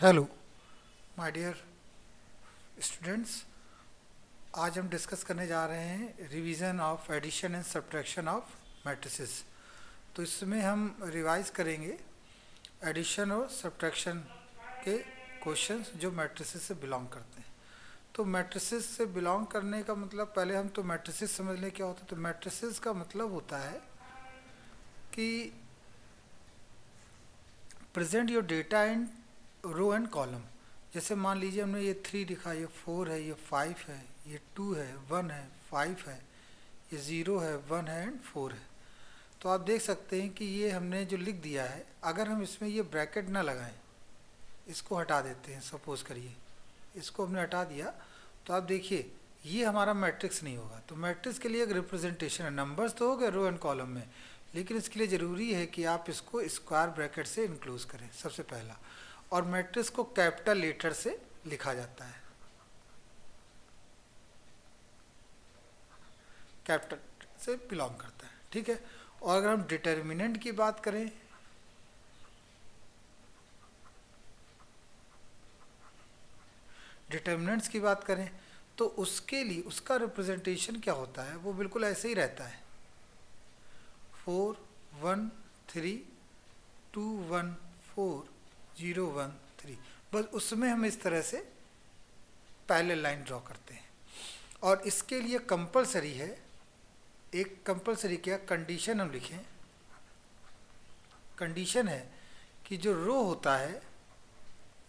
Hello my dear students. आज हम discuss करने जा रहे हैं revision of addition and subtraction of matrices. तो इसमें हम रिवाइज करेंगे एडिशन और सब्ट्रैक्शन के क्वेश्चंस जो मैट्रिसेस से बिलोंग करते हैं। तो मैट्रिसेस से बिलोंग करने का मतलब, पहले हम तो मैट्रिसेस समझ लें क्या होता है। तो मैट्रिसेस का मतलब होता है कि present your data in row and column. जैसे मान लीजिए हमने ये 3 लिखा, ये 4 है, ये 5 है, ये 2 है, 1 है, 5 है, ये 0 है, 1 है एंड 4 है। तो आप देख सकते हैं कि ये हमने जो लिख दिया है, अगर हम इसमें ये ब्रैकेट ना लगाएं, इसको हटा देते हैं, सपोज करिए इसको हमने हटा दिया, तो आप देखिए ये हमारा मैट्रिक्स नहीं होगा। तो मैट्रिक्स के लिए एक रिप्रेजेंटेशन है, नंबर्स तो हो गए रो एंड कॉलम में, लेकिन इसके लिए ज़रूरी है कि आप इसको स्क्वायर ब्रैकेट से इंक्लूज करें सबसे पहला। और मैट्रिक्स को कैपिटल लेटर से लिखा जाता है, कैपिटल से बिलोंग करता है, ठीक है। और अगर हम डिटर्मिनेंट की बात करें, डिटर्मिनेंट्स की बात करें तो उसके लिए उसका रिप्रेजेंटेशन क्या होता है, वो बिल्कुल ऐसे ही रहता है, 4 1 3 2 1 4 0 1 3। बस उसमें हम इस तरह से पहले लाइन ड्रॉ करते हैं। और इसके लिए कंपलसरी है, एक कंपलसरी क्या कंडीशन हम लिखें, कंडीशन है कि जो रो होता है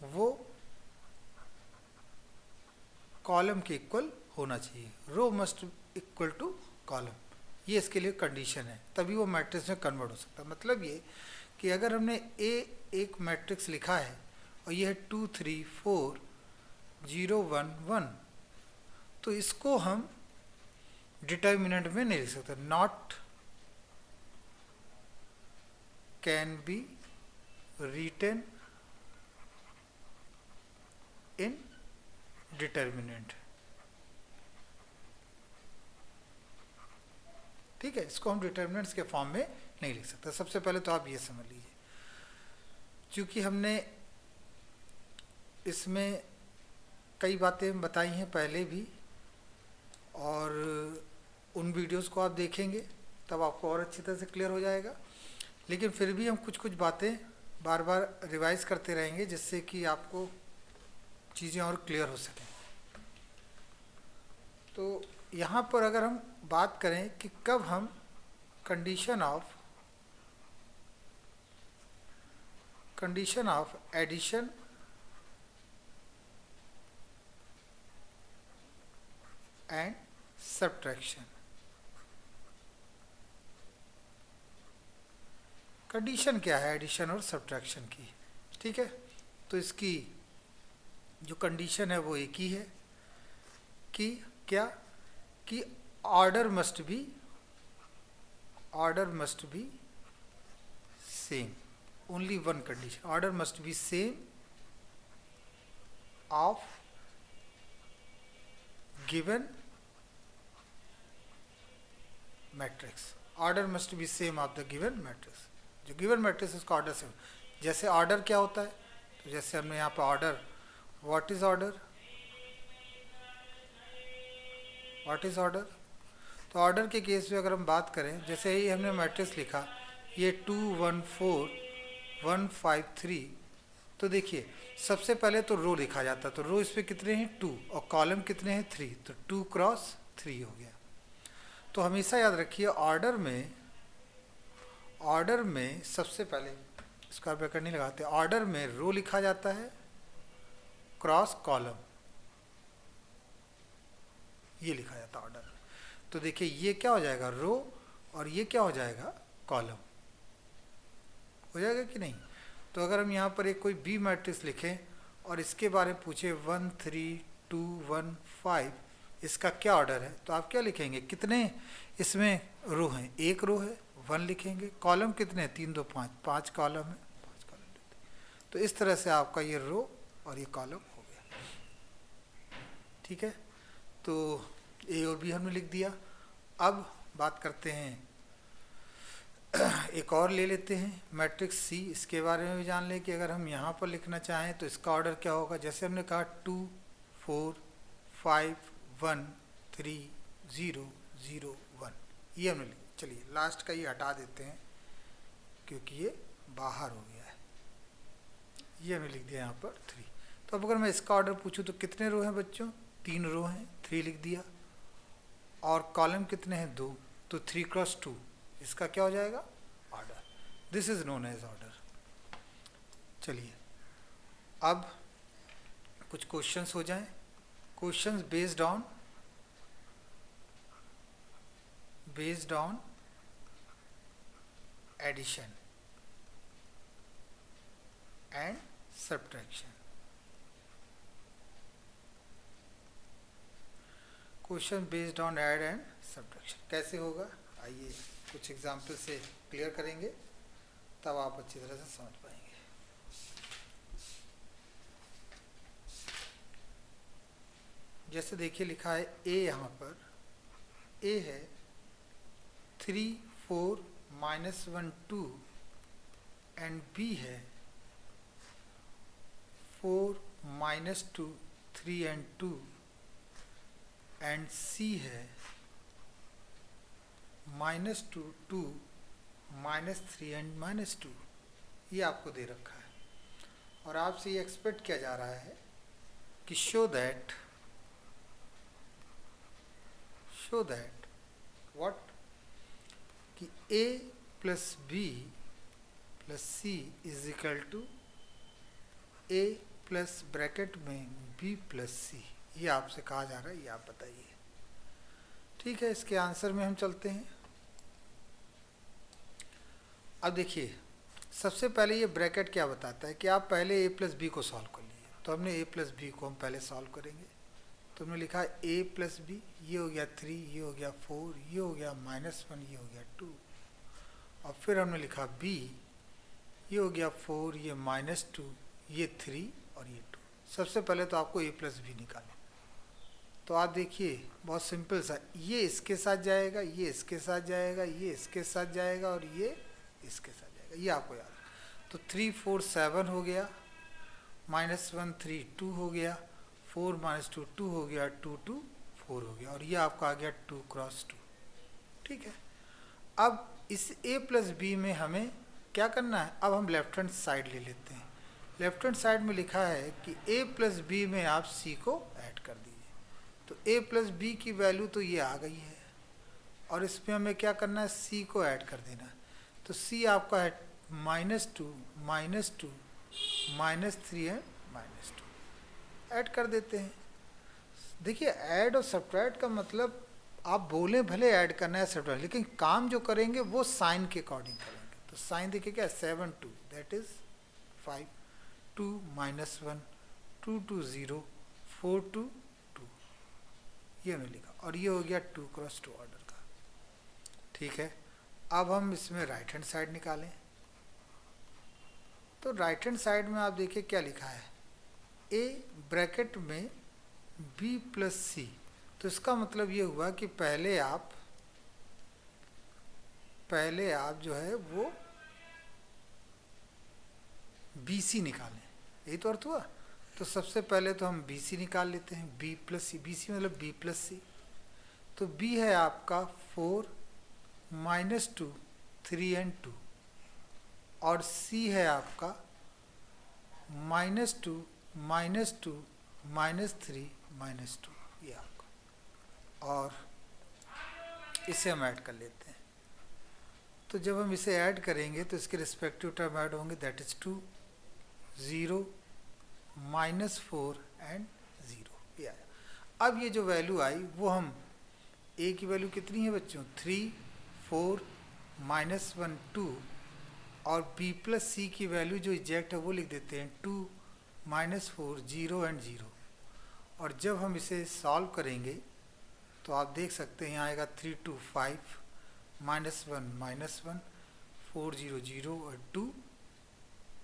वो कॉलम के इक्वल होना चाहिए, रो मस्ट इक्वल टू कॉलम। ये इसके लिए कंडीशन है, तभी वो मैट्रिक्स में कन्वर्ट हो सकता है। मतलब ये कि अगर हमने एक मैट्रिक्स लिखा है और ये है 2 3 4 0 1 1, तो इसको हम डिटर्मिनेंट में नहीं लिख सकते। Not can be written in determinant, ठीक है। इसको हम डिटर्मिनेंट्स के फॉर्म में नहीं लिख सकते। सबसे पहले तो आप ये समझ लीजिए, क्योंकि हमने इसमें कई बातें बताई हैं पहले भी, और उन वीडियोस को आप देखेंगे तब आपको और अच्छी तरह से क्लियर हो जाएगा। लेकिन फिर भी हम कुछ कुछ बातें बार बार रिवाइज करते रहेंगे, जिससे कि आपको चीज़ें और क्लियर हो सकें। तो यहाँ पर अगर हम बात करें कि कब हम condition of addition and subtraction, condition क्या है एडिशन और सब्ट्रैक्शन की, ठीक है। तो इसकी जो कंडीशन है वो एक ही है कि क्या, कि order must be same, only one condition, order must be same of given matrix, order must be same of the given matrix. जो गिवन मैट्रिक्स उसका ऑर्डर सेम। जैसे ऑर्डर क्या होता है, तो जैसे हमने यहाँ पर ऑर्डर, व्हाट इज ऑर्डर, तो ऑर्डर के केस में अगर हम बात करें, जैसे ही हमने मैट्रिक्स लिखा ये 2 1 4 1 5 3, तो देखिए सबसे पहले तो रो लिखा जाता है, तो रो इस पर कितने हैं 2 और कॉलम कितने हैं 3, तो 2 क्रॉस 3 हो गया। तो हमेशा याद रखिए ऑर्डर में सबसे पहले स्क्वायर ब्रैकेट नहीं लगाते, ऑर्डर में रो लिखा जाता है क्रॉस कॉलम, ये लिखा जाता है ऑर्डर में। तो देखिए ये क्या हो जाएगा रो, और ये क्या हो जाएगा कॉलम, हो जाएगा कि नहीं। तो अगर हम यहाँ पर एक कोई बी मैट्रिक्स लिखें और इसके बारे में पूछे 1 3 2 1 5, इसका क्या ऑर्डर है, तो आप क्या लिखेंगे, कितने इसमें रो हैं, एक रो है 1 लिखेंगे, कॉलम कितने हैं 3 2 5, 5 कॉलम है 5 कॉलम। तो इस तरह से आपका ये रो और ये कॉलम हो गया, ठीक है। तो ए और बी हमने लिख दिया। अब बात करते हैं एक और ले लेते हैं मैट्रिक्स सी। इसके बारे में भी जान लें कि अगर हम यहाँ पर लिखना चाहें तो इसका ऑर्डर क्या होगा। जैसे हमने कहा 2 4 5 1 3 0 0 1, ये हमने लिखा। चलिए लास्ट का ये हटा देते हैं क्योंकि ये बाहर हो गया है। ये हमने लिख दिया यहाँ पर 3। तो अब अगर मैं इसका ऑर्डर पूछूं तो कितने रो हैं बच्चों, 3 रो हैं, 3 लिख दिया। और कॉलम कितने हैं, 2, तो 3 क्रॉस 2 इसका क्या हो जाएगा, order. This is known as order. चलिए अब कुछ क्वेश्चंस हो जाएं। Questions based on addition and subtraction. Question based on add and subtraction कैसे होगा, आइए कुछ एग्जाम्पल से क्लियर करेंगे, तब आप अच्छी तरह से समझ पाएंगे। जैसे देखिए लिखा है ए, यहाँ पर ए है 3 4 -1 2 एंड बी है 4 -2 3 एंड 2 एंड सी है -2 2 -3 एंड -2। ये आपको दे रखा है और आपसे ये एक्सपेक्ट किया जा रहा है कि शो दैट व्हाट, कि a plus B plus C is equal to a plus bracket में b प्लस सी। ये आपसे कहा जा रहा है, ये आप बताइए। ठीक है, इसके आंसर में हम चलते हैं। अब देखिए सबसे पहले ये ब्रैकेट क्या बताता है कि आप पहले a प्लस बी को सॉल्व कर लीजिए। तो हमने a प्लस बी को हम पहले सॉल्व करेंगे। तो हमने लिखा a प्लस बी, ये हो गया 3, ये हो गया 4, ये हो गया -1, ये हो गया 2। और फिर हमने लिखा b, ये हो गया 4, ये -2, ये 3 और ये 2। सबसे पहले तो आपको a प्लस बी निकालें। तो आप देखिए बहुत सिंपल सा, ये इसके साथ जाएगा, ये इसके साथ जाएगा, ये इसके साथ जाएगा और ये इसके साथ जाएगा, ये आपको याद है। तो 3 4 7 हो गया, -1 3 2 हो गया, 4 -2 2 हो गया, 2 2 4 हो गया और ये आपका आ गया 2 क्रॉस 2। ठीक है, अब इस a प्लस बी में हमें क्या करना है, अब हम लेफ्ट हैंड साइड ले लेते हैं। लेफ्ट हैंड साइड में लिखा है कि a प्लस बी में आप c को ऐड कर दीजिए। तो a प्लस बी की वैल्यू तो ये आ गई है और इसमें हमें क्या करना है, c को ऐड कर देना है। तो c आपका है -2 -2 -3 एंड -2, ऐड कर देते हैं। देखिए ऐड और सब्ट्रैक्ट का मतलब आप बोले भले ऐड करना है सब्ट्रैक्ट, लेकिन काम जो करेंगे वो साइन के अकॉर्डिंग करेंगे। तो साइन देखिए क्या है, 7 2 दैट इज 5, 2 -1 2 2 0 4 2 2, ये हमने लिखा और ये हो गया 2 क्रॉस 2 ऑर्डर का। ठीक है, अब हम इसमें राइट हैंड साइड निकालें। तो राइट हैंड साइड में आप देखिए क्या लिखा है, a ब्रैकेट में b प्लस सी। तो इसका मतलब ये हुआ कि पहले आप जो है वो BC निकालें, यही तो अर्थ हुआ। तो सबसे पहले तो हम BC निकाल लेते हैं, b प्लस सी, BC मतलब b प्लस सी। तो b है आपका 4 -2 3 एंड 2 और c है आपका -2 -2 -3 -2, ये आपका। और इसे हम ऐड कर लेते हैं। तो जब हम इसे ऐड करेंगे तो इसके रिस्पेक्टिव टर्म ऐड होंगे, दैट इज 2 0 -4 एंड 0, ये आया। अब ये जो वैल्यू आई वो हम a की वैल्यू कितनी है बच्चों, 3 4 -1 2 और b प्लस सी की वैल्यू जो एग्जैक्ट है वो लिख देते हैं 2 -4 0 एंड 0। और जब हम इसे सॉल्व करेंगे तो आप देख सकते हैं यहाँ आएगा 3 2 5 -1 4 0 0 और 2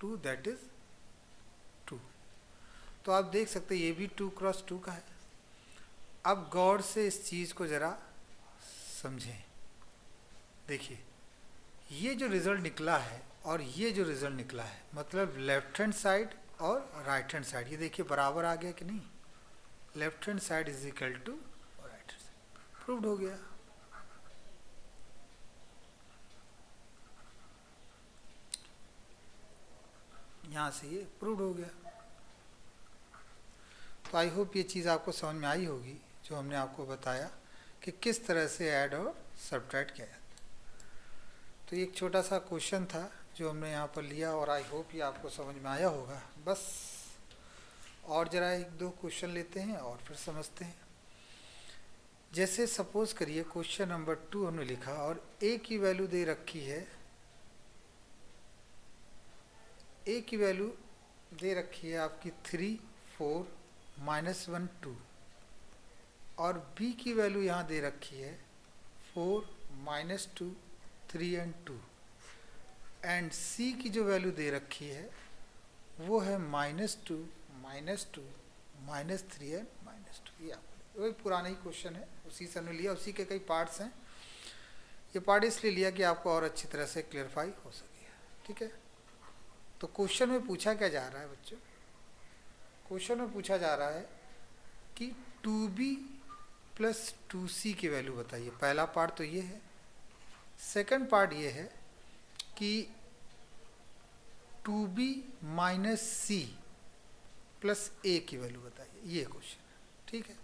2 दैट इज 2। तो आप देख सकते हैं ये भी 2 क्रॉस 2 का है। अब गौर से इस चीज़ को ज़रा समझें। देखिए ये जो रिज़ल्ट निकला है और ये जो रिज़ल्ट निकला है, मतलब लेफ्ट हैंड साइड और राइट हैंड साइड, ये देखिए बराबर आ गया कि नहीं? Left hand side is equal to right hand side, proved हो गया। यहाँ से ये प्रूव्ड हो गया। तो आई होप ये चीज़ आपको समझ में आई होगी, जो हमने आपको बताया कि किस तरह से ऐड और सब्ट्रैक्ट किया जाता है। तो ये एक छोटा सा क्वेश्चन था जो हमने यहाँ पर लिया, और आई होप ये आपको समझ में आया होगा। बस और ज़रा एक दो क्वेश्चन लेते हैं और फिर समझते हैं। जैसे सपोज करिए क्वेश्चन नंबर 2 हमने लिखा और ए की वैल्यू दे रखी है, ए की वैल्यू दे रखी है आपकी 3, 4, -1, 2, और बी की वैल्यू यहाँ दे रखी है 4, -2, 3 एंड 2, एंड सी की जो वैल्यू दे रखी है वो है -2, -2, -3 एंड -2। ये वही पुराना ही क्वेश्चन है, उसी से हमने लिया, उसी के कई पार्ट्स हैं। ये पार्ट इसलिए लिया कि आपको और अच्छी तरह से क्लियरफाई हो सके, ठीक है। तो क्वेश्चन में पूछा क्या जा रहा है बच्चों? क्वेश्चन में पूछा जा रहा है कि 2b + 2c की वैल्यू बताइए। पहला पार्ट तो ये है। सेकंड पार्ट ये है कि 2b - c + a की वैल्यू बताइए। ये क्वेश्चन है, ठीक है।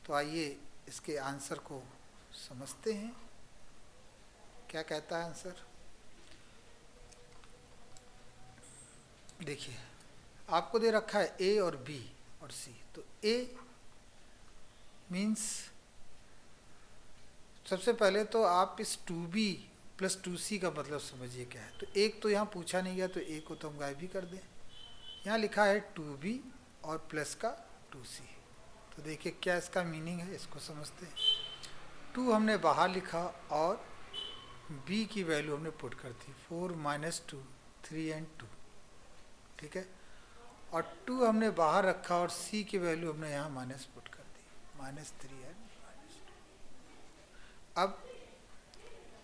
तो आइए इसके आंसर को समझते हैं, क्या कहता है आंसर। देखिए आपको दे रखा है ए और बी और सी। तो ए मीन्स सबसे पहले तो आप इस 2b + 2c का मतलब समझिए क्या है। तो एक तो यहाँ पूछा नहीं गया, तो ए को तो हम गायब भी कर दें। यहाँ लिखा है 2b और प्लस का 2c। तो देखिए क्या इसका मीनिंग है, इसको समझते हैं। 2 हमने बाहर लिखा और b की वैल्यू हमने पुट कर दी 4, -2, 3 एंड 2, ठीक है। और 2 हमने बाहर रखा और c की वैल्यू हमने यहाँ माइनस पुट कर दी -3 एंड -2। अब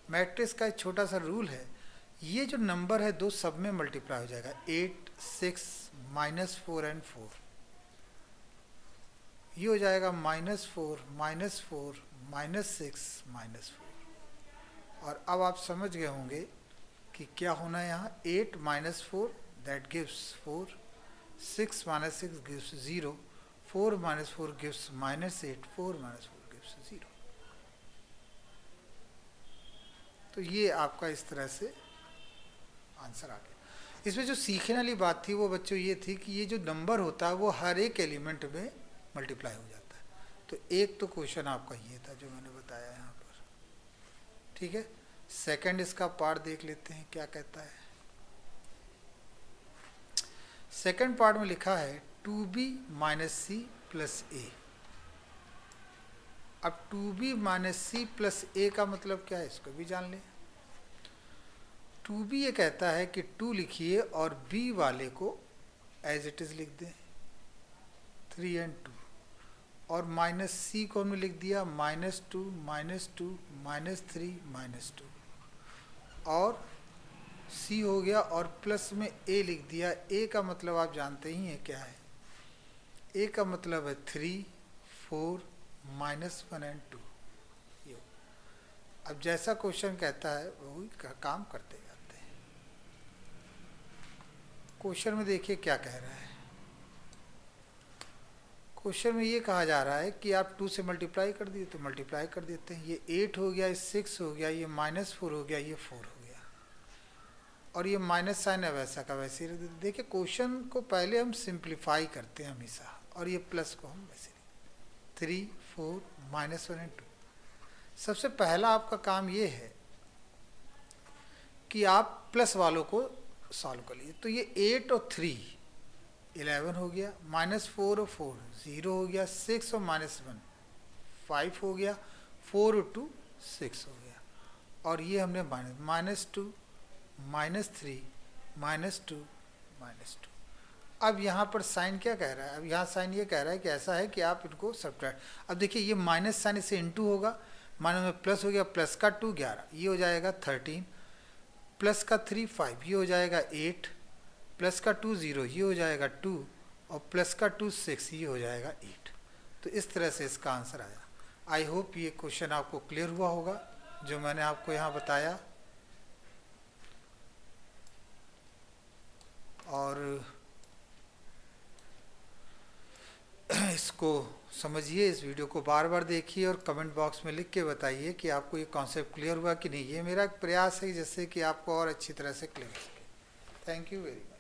मैट्रिक्स का एक छोटा सा रूल है, ये जो नंबर है दो सब में मल्टीप्लाई हो जाएगा। 8, 6, -4 एंड 4, ये हो जाएगा -4, -4, -6, -4। और अब आप समझ गए होंगे कि क्या होना है यहाँ। 8 - 4 that gives 4, 6 - 6 gives 0, 4 - 4 gives -8, 4 - 4 gives 0। तो ये आपका इस तरह से आंसर आ गया। इसमें जो सीखने वाली बात थी वो बच्चों ये थी कि ये जो नंबर होता है वो हर एक एलिमेंट में मल्टीप्लाई हो जाता है। तो एक तो क्वेश्चन आपका ये था जो मैंने बताया यहाँ पर, ठीक है। सेकंड इसका पार्ट देख लेते हैं क्या कहता है। सेकंड पार्ट में लिखा है 2b - c + a। अब 2b - c + a का मतलब क्या है, इसको भी जान लें। 2b ये कहता है कि 2 लिखिए और b वाले को एज इट इज़ लिख दें 3 एंड 2, और -c को हमने लिख दिया -2, -2, -3, -2, और c हो गया, और प्लस में a लिख दिया। a का मतलब आप जानते ही हैं क्या है। a का मतलब है 3, 4, -1 एंड 2। ये अब जैसा क्वेश्चन कहता है वही काम करते जाते हैं। क्वेश्चन में देखिए क्या कह रहा है। क्वेश्चन में ये कहा जा रहा है कि आप 2 से मल्टीप्लाई कर दिए तो मल्टीप्लाई कर देते हैं। ये 8 हो गया, ये 6 हो गया, ये -4 हो गया, ये 4 हो गया, और ये माइनस साइन है वैसा का वैसे ही रख देते। देखिए क्वेश्चन को पहले हम सिंप्लीफाई करते हैं हमेशा, और ये प्लस को हम वैसे 3, 4, -1 एंड 2। सबसे पहला आपका काम ये है कि आप प्लस वालों को सॉल्व कर लीजिए। तो ये 8 और 3 11 हो गया, -4 और 4 0 हो गया, 6 और -1 5 हो गया, 4 और 2 6 हो गया, और ये हमने -2, -3, -2, -2। अब यहाँ पर साइन क्या कह रहा है? अब यहाँ साइन ये कह रहा है कि ऐसा है कि आप इनको सब्ट्रैक्ट। अब देखिए ये माइनस साइन इससे इंटू होगा, माइनस में प्लस हो गया, प्लस का 2 11, ये हो जाएगा 13, प्लस का 3 5, ये हो जाएगा 8, प्लस का 2 0, ये हो जाएगा 2, और प्लस का 2 6, ये हो जाएगा 8। तो इस तरह से इसका आंसर आया। आई होप ये क्वेश्चन आपको क्लियर हुआ होगा जो मैंने आपको यहाँ बताया। और इसको समझिए, इस वीडियो को बार बार देखिए और कमेंट बॉक्स में लिख के बताइए कि आपको ये कॉन्सेप्ट क्लियर हुआ कि नहीं। ये मेरा एक प्रयास है जिससे कि आपको और अच्छी तरह से क्लियर हो सके। Thank you very much.